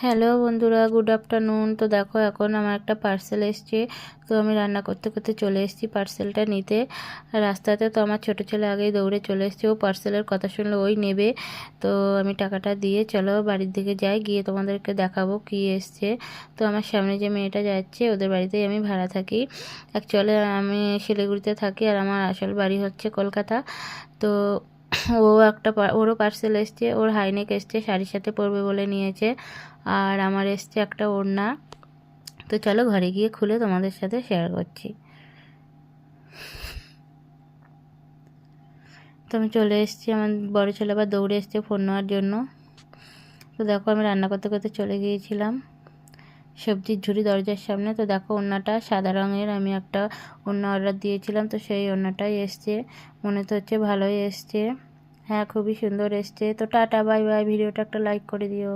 Hello বন্ধুরা, good afternoon. তো দেখো এখন আমার একটা পার্সেল এসছে। তো আমি রান্না করতে করতে চলে এসেছি পার্সেলটা নিতে। রাস্তাতে তো আমার ছোটো ছেলে আগেই দৌড়ে চলে এসছে, ও পার্সেলের কথা শুনলে ওই নেবে। তো আমি টাকাটা দিয়ে চলো বাড়ির দিকে যাই, গিয়ে তোমাদেরকে দেখাবো কি এসছে। তো আমার সামনে যে মেয়েটা যাচ্ছে ওদের বাড়িতেই আমি ভাড়া থাকি। অ্যাকচুয়ালি আমি শিলিগুড়িতে থাকি আর আমার আসল বাড়ি হচ্ছে কলকাতা। তো ওরও পার্সেল এসছে, ওর হাইনেক এসছে, শাড়ির সাথে পরবে বলে নিয়েছে। আর আমার এসছে একটা ওড়না। তো চলো ঘরে গিয়ে খুলে তোমাদের সাথে শেয়ার করছি। তো আমি চলে এসেছি, আমার বড় ছেলে আবার দৌড়ে এসছে ফোন নেওয়ার জন্য। তো দেখো আমি রান্না করতে করতে চলে গিয়েছিলাম সবজির ঝুড়ি দরজার সামনে। তো দেখো ওড়নাটা সাদা রঙের, আমি একটা ওড়না অর্ডার দিয়েছিলাম, তো সেই ওড়নাটাই এসছে। মনে তো হচ্ছে ভালোই এসছে। হ্যাঁ, খুবই সুন্দর এসছে। তো টাটা, বাই বাই। ভিডিওটা একটা লাইক করে দিও।